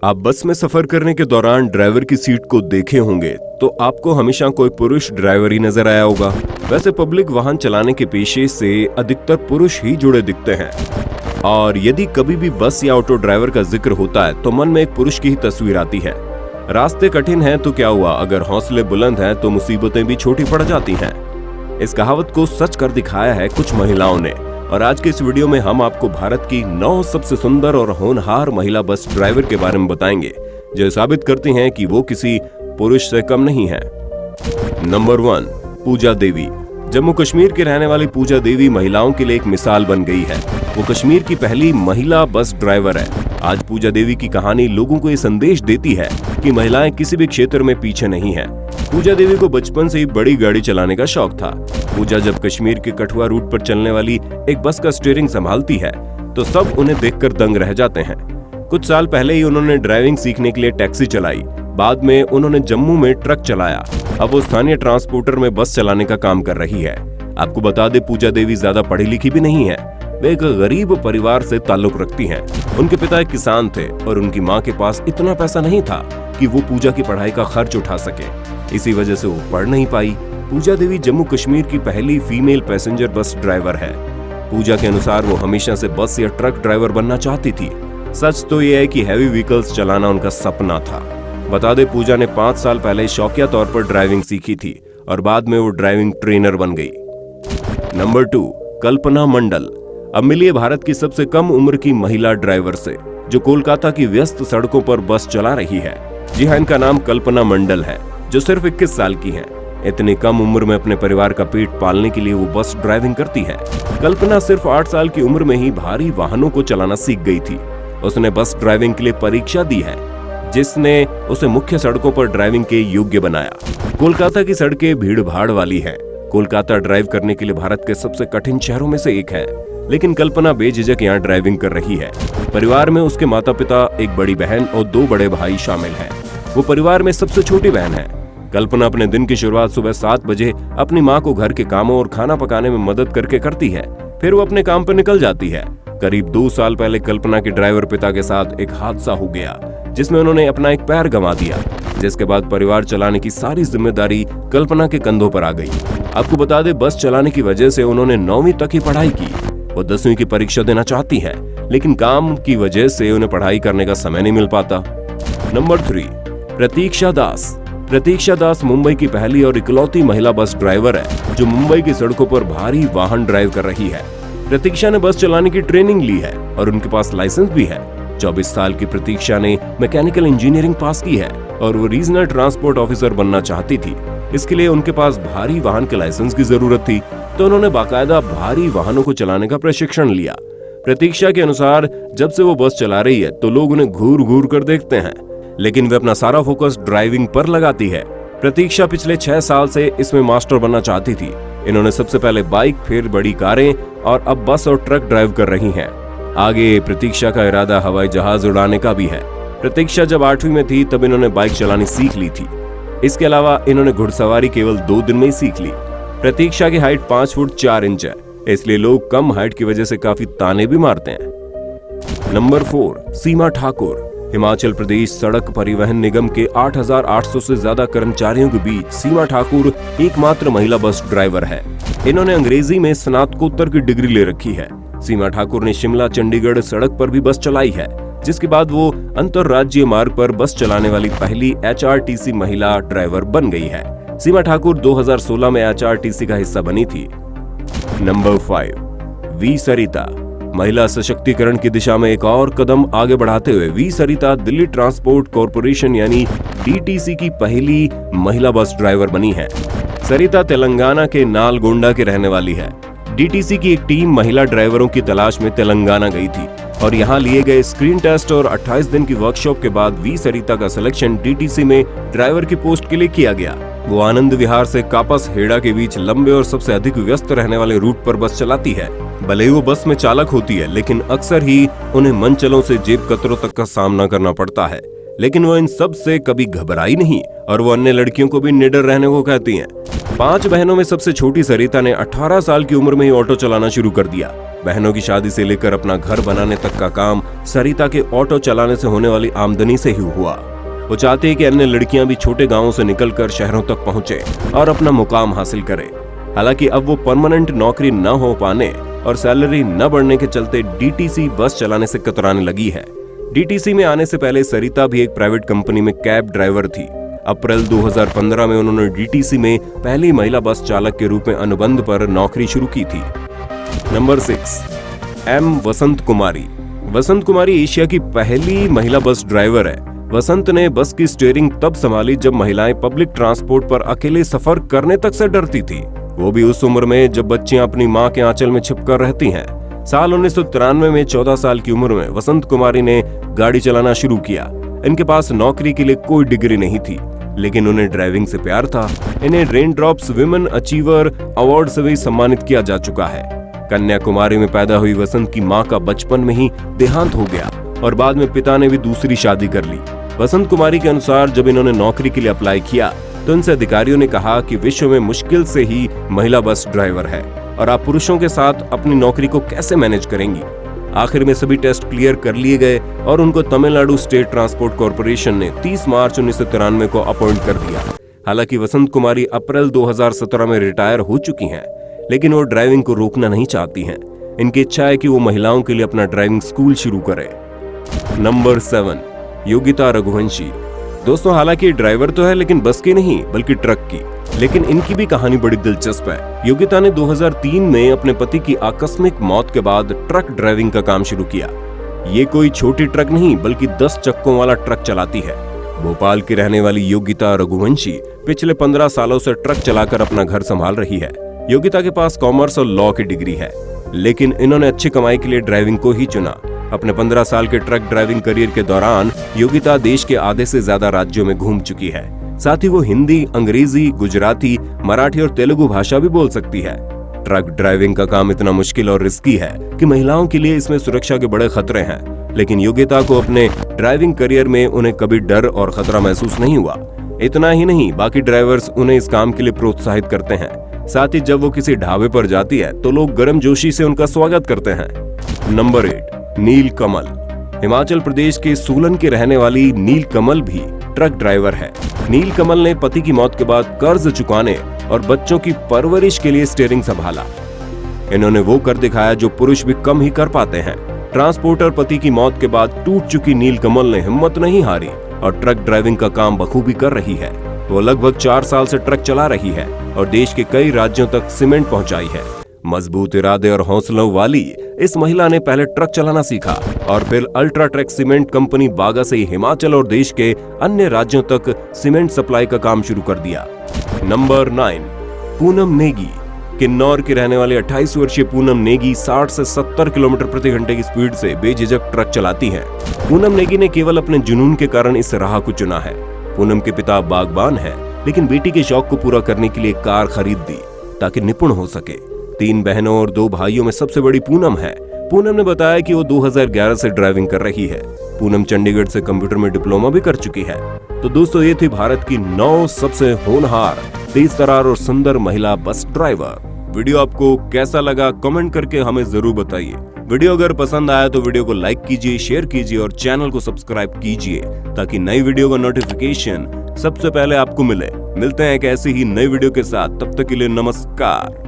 आप बस में सफर करने के दौरान ड्राइवर की सीट को देखे होंगे तो आपको हमेशा कोई पुरुष ड्राइवर ही नजर आया होगा। वैसे पब्लिक वाहन चलाने के पेशे से अधिकतर पुरुष ही जुड़े दिखते हैं और यदि कभी भी बस या ऑटो ड्राइवर का जिक्र होता है तो मन में एक पुरुष की ही तस्वीर आती है। रास्ते कठिन हैं तो क्या हुआ, अगर हौसले बुलंद हैं तो मुसीबतें भी छोटी पड़ जाती हैं। इस कहावत को सच कर दिखाया है कुछ महिलाओं ने और आज के इस वीडियो में हम आपको भारत की 9 सबसे सुंदर और होनहार महिला बस ड्राइवर के बारे में बताएंगे जो साबित करती हैं कि वो किसी पुरुष से कम नहीं है। नंबर 1, पूजा देवी। जम्मू कश्मीर के रहने वाली पूजा देवी महिलाओं के लिए एक मिसाल बन गई है। वो कश्मीर की पहली महिला बस ड्राइवर है। आज पूजा देवी की कहानी लोगों को ये संदेश देती है कि महिलाएं किसी भी क्षेत्र में पीछे नहीं हैं। पूजा देवी को बचपन से ही बड़ी गाड़ी चलाने का शौक था। पूजा जब कश्मीर के कठुआ रूट पर चलने वाली एक बस का स्टीयरिंग संभालती है तो सब उन्हें देखकर दंग रह जाते हैं। कुछ साल पहले ही उन्होंने ड्राइविंग सीखने के लिए टैक्सी चलाई। बाद में उन्होंने जम्मू में ट्रक चलाया। अब वो स्थानीय ट्रांसपोर्टर में बस चलाने का काम कर रही है। आपको बता दें, पूजा देवी ज्यादा पढ़ी लिखी भी नहीं है। वे एक गरीब परिवार से ताल्लुक रखती हैं। उनके पिता एक किसान थे और उनकी माँ के पास इतना पैसा नहीं था कि वो पूजा की पढ़ाई का खर्च उठा सके। इसी वजह से वो पढ़ नहीं पाई। पूजा देवी जम्मू कश्मीर की पहली फीमेल पैसेंजर बस ड्राइवर है। पूजा के अनुसार वो हमेशा से बस या ट्रक ड्राइवर बनना चाहती थी। सच तो ये है कि हैवी व्हीकल्स चलाना उनका सपना था। बता दे, पूजा ने 5 साल पहले शौकिया तौर पर ड्राइविंग सीखी थी और बाद में वो ड्राइविंग ट्रेनर बन गई। नंबर 2, कल्पना मंडल। अब मिलिए भारत की सबसे कम उम्र की महिला ड्राइवर से जो कोलकाता की व्यस्त सड़कों पर बस चला रही है। जी हाँ, इनका नाम कल्पना मंडल है जो सिर्फ 21 साल की हैं। इतनी कम उम्र में अपने परिवार का पेट पालने के लिए वो बस ड्राइविंग करती है। कल्पना सिर्फ 8 साल की उम्र में ही भारी वाहनों को चलाना सीख गई थी। उसने बस ड्राइविंग के लिए परीक्षा दी है जिसने उसे मुख्य सड़कों पर ड्राइविंग के योग्य बनाया। कोलकाता की सड़कें भीड़ भाड़ वाली है। कोलकाता ड्राइव करने के लिए भारत के सबसे कठिन शहरों में से एक है, लेकिन कल्पना बेझिझक यहाँ ड्राइविंग कर रही है। परिवार में उसके माता पिता, एक बड़ी बहन और 2 बड़े भाई शामिल हैं। वो परिवार में सबसे छोटी बहन है। कल्पना अपने दिन की शुरुआत सुबह 7 बजे अपनी माँ को घर के कामों और खाना पकाने में मदद करके करती है। फिर वो अपने काम पर निकल जाती है। करीब 2 साल पहले कल्पना के ड्राइवर पिता के साथ एक हादसा हो गया जिसमें उन्होंने अपना एक पैर गंवा दिया, जिसके बाद परिवार चलाने की सारी जिम्मेदारी कल्पना के कंधों पर आ गई। आपको बता दें, बस चलाने की वजह से उन्होंने 9वीं तक ही पढ़ाई की। वो 10वीं की परीक्षा देना चाहती है लेकिन काम की वजह से उन्हें पढ़ाई करने का समय नहीं मिल पाता। नंबर 3, प्रतीक्षा दास। प्रतीक्षा दास मुंबई की पहली और इकलौती महिला बस ड्राइवर है जो मुंबई की सड़कों पर भारी वाहन ड्राइव कर रही है। प्रतीक्षा ने बस चलाने की ट्रेनिंग ली है और उनके पास लाइसेंस भी है। 24 साल की प्रतीक्षा ने मैकेनिकल इंजीनियरिंग पास की है और वो रीजनल ट्रांसपोर्ट ऑफिसर बनना चाहती थी। इसके लिए उनके पास भारी वाहन के लाइसेंस की जरूरत थी तो उन्होंने बाकायदा भारी वाहनों को चलाने का प्रशिक्षण लिया। प्रतीक्षा के अनुसार जब से वो बस चला रही है तो लोग उन्हें घूर घूर कर देखते हैं, लेकिन वे अपना सारा फोकस ड्राइविंग पर लगाती है। प्रतीक्षा पिछले 6 साल से इसमें मास्टर बनना चाहती थी। इन्होंने सबसे पहले बाइक, फिर बड़ी कारें और अब बस और ट्रक ड्राइव कर रही हैं। आगे प्रतीक्षा का इरादा हवाई जहाज उड़ाने का भी है। प्रतीक्षा जब 8वीं में थी तब इन्होंने बाइक चलानी सीख ली थी। इसके अलावा इन्होंने घुड़सवारी केवल 2 दिन में ही सीख ली। प्रतीक्षा की हाइट 5 फुट 4 इंच है, इसलिए लोग कम हाइट की वजह से काफी ताने भी मारते हैं। नंबर 4, सीमा ठाकुर। हिमाचल प्रदेश सड़क परिवहन निगम के 8,800 से ज्यादा कर्मचारियों के बीच सीमा ठाकुर एकमात्र महिला बस ड्राइवर है। इन्होंने अंग्रेजी में स्नातकोत्तर की डिग्री ले रखी है। सीमा ठाकुर ने शिमला चंडीगढ़ सड़क पर भी बस चलाई है, जिसके बाद वो अंतरराज्यीय मार्ग पर बस चलाने वाली पहली HRTC महिला ड्राइवर बन गई है। सीमा ठाकुर 2016 में HRTC का हिस्सा बनी थी। नंबर 5, वी सरिता। महिला सशक्तिकरण की दिशा में एक और कदम आगे बढ़ाते हुए V Sarita Delhi transport corporation यानी DTC की पहली महिला बस ड्राइवर बनी है। सरिता तेलंगाना के नालगोंडा के रहने वाली है। DTC की एक टीम महिला ड्राइवरों की तलाश में तेलंगाना गई थी और यहाँ लिए गए स्क्रीन टेस्ट और 28 दिन की वर्कशॉप के बाद वी सरिता का सिलेक्शन DTC में ड्राइवर की पोस्ट के लिए किया गया। वो आनंद विहार से कापस हेड़ा के बीच लंबे और सबसे अधिक व्यस्त रहने वाले रूट पर बस चलाती है। भले ही वो बस में चालक होती है लेकिन अक्सर ही उन्हें मनचलों से जेब कतरों तक का सामना करना पड़ता है। लेकिन वो इन सब से कभी घबराई नहीं और वो अन्य लड़कियों को भी निडर रहने को कहती हैं। 5 बहनों में सबसे छोटी सरिता ने 18 साल की उम्र में ही ऑटो चलाना शुरू कर दिया। बहनों की शादी से लेकर अपना घर बनाने तक का काम सरिता के ऑटो चलाने से होने वाली आमदनी से ही हुआ। वो चाहती है कि अन्य लड़कियां भी छोटे गांवों से निकलकर शहरों तक पहुंचे और अपना मुकाम हासिल करें। हालांकि अब वो परमानेंट नौकरी न हो पाने और सैलरी न बढ़ने के चलते डीटीसी बस चलाने से कतराने लगी है। डीटीसी में आने से पहले सरिता भी एक प्राइवेट कंपनी में कैब ड्राइवर थी। अप्रैल 2015 में उन्होंने डीटीसी में पहली महिला बस चालक के रूप में अनुबंध पर नौकरी शुरू की थी। नंबर 6, एम वसंत कुमारी। वसंत कुमारी एशिया की पहली महिला बस ड्राइवर है। वसंत ने बस की स्टीयरिंग तब संभाली जब महिलाएं पब्लिक ट्रांसपोर्ट पर अकेले सफर करने तक से डरती थी, वो भी उस उम्र में जब बच्चियां अपनी मां के आंचल में छिपकर रहती हैं। साल 1993 में 14 साल की उम्र में वसंत कुमारी ने गाड़ी चलाना शुरू किया। इनके पास नौकरी के लिए कोई डिग्री नहीं थी, लेकिन उन्हें ड्राइविंग से प्यार था। इन्हें rain drops women achiever award से भी सम्मानित किया जा चुका है। कन्याकुमारी में पैदा हुई वसंत की मां का बचपन में ही देहांत हो गया और बाद में पिता ने भी दूसरी शादी कर ली। वसंत कुमारी के अनुसार जब इन्होंने नौकरी के लिए अप्लाई किया तो इनसे अधिकारियों ने कहा कि विश्व में मुश्किल से ही महिला बस ड्राइवर है और आप पुरुषों के साथ अपनी नौकरी को कैसे मैनेज करेंगी। आखिर में सभी टेस्ट क्लियर कर लिए गए और उनको तमिलनाडु स्टेट ट्रांसपोर्ट कॉर्पोरेशन ने 30 मार्च 1993 को अपॉइंट कर दिया। हालांकि वसंत कुमारी अप्रैल 2017 में रिटायर हो चुकी हैं, लेकिन वो ड्राइविंग को रोकना नहीं चाहती हैं। इनकी इच्छा है कि वो महिलाओं के लिए अपना ड्राइविंग स्कूल शुरू करें। नंबर 7, योगिता रघुवंशी। दोस्तों, हालांकि ड्राइवर तो है लेकिन बस की नहीं बल्कि ट्रक की, लेकिन इनकी भी कहानी बड़ी दिलचस्प है। योगिता ने 2003 में अपने पति की आकस्मिक मौत के बाद ट्रक ड्राइविंग का काम शुरू किया। ये कोई छोटी ट्रक नहीं बल्कि 10 चक्कों वाला ट्रक चलाती है। भोपाल की रहने वाली योगिता रघुवंशी पिछले 15 सालों से ट्रक चलाकर अपना घर संभाल रही है। योगिता के पास कॉमर्स और लॉ की डिग्री है, लेकिन इन्होंने अच्छी कमाई के लिए ड्राइविंग को ही चुना। अपने 15 साल के ट्रक ड्राइविंग करियर के दौरान योगिता देश के आधे से ज्यादा राज्यों में घूम चुकी है। साथ ही वो हिंदी, अंग्रेजी, गुजराती, मराठी और तेलुगु भाषा भी बोल सकती है। ट्रक ड्राइविंग का काम इतना मुश्किल और रिस्की है कि महिलाओं के लिए इसमें सुरक्षा के बड़े खतरे हैं, लेकिन योगिता को अपने ड्राइविंग करियर में उन्हें कभी डर और खतरा महसूस नहीं हुआ। इतना ही नहीं, बाकी ड्राइवर्स उन्हें इस काम के लिए प्रोत्साहित करते हैं। साथ ही जब वो किसी ढाबे पर जाती है तो लोग गर्मजोशी से उनका स्वागत करते हैं। नंबर 8, नील कमल। हिमाचल प्रदेश के सोलन के रहने वाली नील कमल भी ट्रक ड्राइवर है। नील कमल ने पति की मौत के बाद कर्ज चुकाने और बच्चों की परवरिश के लिए स्टीयरिंग संभाला। इन्होंने वो कर दिखाया जो पुरुष भी कम ही कर पाते हैं। ट्रांसपोर्टर पति की मौत के बाद टूट चुकी नील कमल ने हिम्मत नहीं हारी और ट्रक ड्राइविंग का काम बखूबी कर रही है। वो लगभग 4 साल से ट्रक चला रही है और देश के कई राज्यों तक सीमेंट पहुंचाई है। मजबूत इरादे और हौसलों वाली इस महिला ने पहले ट्रक चलाना सीखा और फिर अल्ट्राटेक सीमेंट कंपनी बागा से हिमाचल और देश के अन्य राज्यों तक सीमेंट सप्लाई का काम शुरू कर दिया। नंबर 9, पूनम नेगी। किन्नौर की रहने वाली 28 वर्षीय पूनम नेगी 60 से 70 किलोमीटर प्रति घंटे की स्पीड से बेझिझक ट्रक चलाती हैं। पूनम नेगी ने केवल अपने जुनून के कारण इस राह को चुना है। पूनम के पिता बागबान है, लेकिन बेटी के शौक को पूरा करने के लिए कार खरीद दी ताकि निपुण हो सके। 3 बहनों और 2 भाइयों में सबसे बड़ी पूनम है। पूनम ने बताया कि वो 2011 से ड्राइविंग कर रही है। पूनम चंडीगढ़ से कंप्यूटर में डिप्लोमा भी कर चुकी है। तो दोस्तों, ये थी भारत की 9 सबसे होनहार, तेज तर्रार और सुंदर महिला बस ड्राइवर। वीडियो आपको कैसा लगा कमेंट करके हमें जरूर बताइए। वीडियो अगर पसंद आया तो वीडियो को लाइक कीजिए, शेयर कीजिए और चैनल को सब्सक्राइब कीजिए ताकि नई वीडियो का नोटिफिकेशन सबसे पहले आपको मिले। मिलते हैं एक ऐसी ही नई वीडियो के साथ, तब तक के लिए नमस्कार।